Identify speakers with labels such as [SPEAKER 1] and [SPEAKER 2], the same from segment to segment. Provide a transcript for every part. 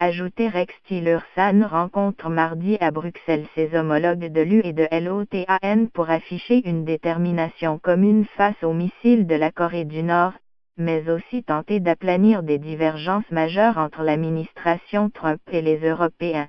[SPEAKER 1] ajoutait Rex Tillerson, rencontre mardi à Bruxelles ses homologues de l'U et de l'OTAN pour afficher une détermination commune face aux missiles de la Corée du Nord, mais aussi tenter d'aplanir des divergences majeures entre l'administration Trump et les Européens.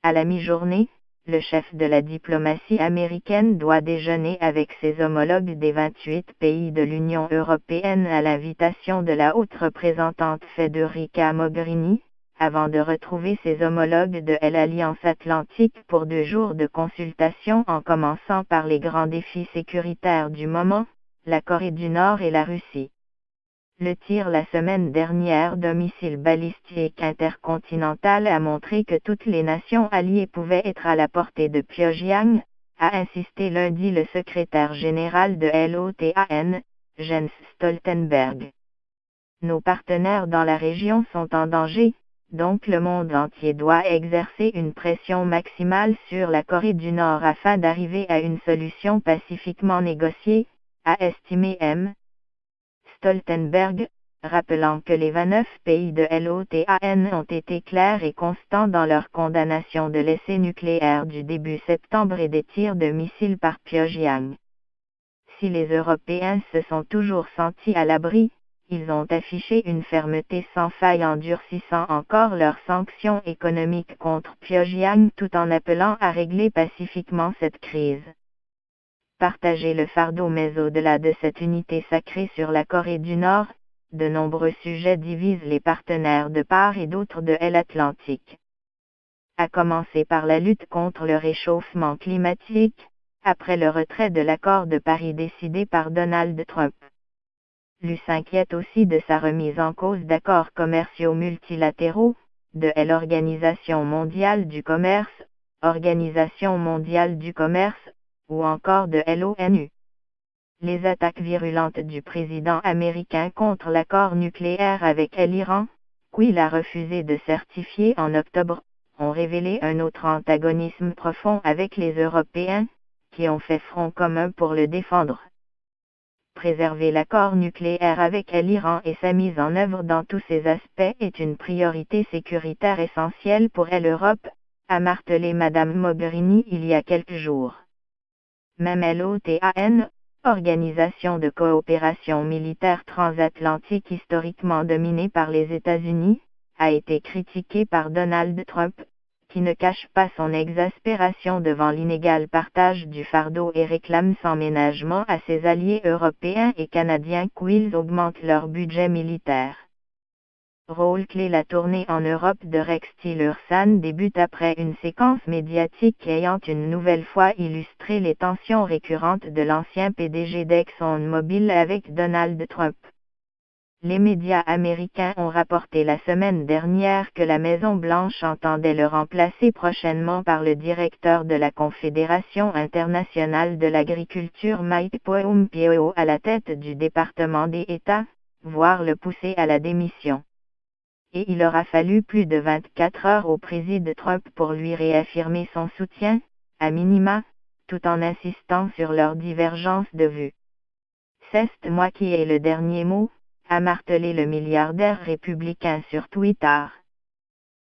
[SPEAKER 1] À la mi-journée, le chef de la diplomatie américaine doit déjeuner avec ses homologues des 28 pays de l'Union européenne à l'invitation de la haute représentante Federica Mogherini, avant de retrouver ses homologues de l'Alliance Atlantique pour 2 jours de consultation en commençant par les grands défis sécuritaires du moment, la Corée du Nord et la Russie. Le tir la semaine dernière d'un missile balistique intercontinental a montré que toutes les nations alliées pouvaient être à la portée de Pyongyang, a insisté lundi le secrétaire général de l'OTAN, Jens Stoltenberg. Nos partenaires dans la région sont en danger, donc le monde entier doit exercer une pression maximale sur la Corée du Nord afin d'arriver à une solution pacifiquement négociée, a estimé M. Stoltenberg, rappelant que les 29 pays de l'OTAN ont été clairs et constants dans leur condamnation de l'essai nucléaire du début septembre et des tirs de missiles par Pyongyang. Si les Européens se sont toujours sentis à l'abri, ils ont affiché une fermeté sans faille en durcissant encore leurs sanctions économiques contre Pyongyang tout en appelant à régler pacifiquement cette crise. Partager le fardeau, mais au-delà de cette unité sacrée sur la Corée du Nord, de nombreux sujets divisent les partenaires de part et d'autre de l'Atlantique. À commencer par la lutte contre le réchauffement climatique, après le retrait de l'accord de Paris décidé par Donald Trump. L'U s'inquiète aussi de sa remise en cause d'accords commerciaux multilatéraux, de l'Organisation mondiale du commerce, Organisation mondiale du commerce, ou encore de l'ONU. Les attaques virulentes du président américain contre l'accord nucléaire avec l'Iran, qu'il a refusé de certifier en octobre, ont révélé un autre antagonisme profond avec les Européens, qui ont fait front commun pour le défendre. Préserver l'accord nucléaire avec l'Iran et sa mise en œuvre dans tous ses aspects est une priorité sécuritaire essentielle pour l'Europe, a martelé Madame Mogherini il y a quelques jours. Même l'OTAN, organisation de coopération militaire transatlantique historiquement dominée par les États-Unis, a été critiquée par Donald Trump, qui ne cache pas son exaspération devant l'inégal partage du fardeau et réclame sans ménagement à ses alliés européens et canadiens qu'ils augmentent leur budget militaire. Rôle clé: la tournée en Europe de Rex Tillerson débute après une séquence médiatique ayant une nouvelle fois illustré les tensions récurrentes de l'ancien PDG d'ExxonMobil avec Donald Trump. Les médias américains ont rapporté la semaine dernière que la Maison-Blanche entendait le remplacer prochainement par le directeur de la Confédération internationale de l'agriculture Mike Pompeo à la tête du département des États, voire le pousser à la démission. Et il aura fallu plus de 24 heures au président Trump pour lui réaffirmer son soutien, à minima, tout en insistant sur leurs divergences de vues. C'est moi qui ai le dernier mot, a martelé le milliardaire républicain sur Twitter.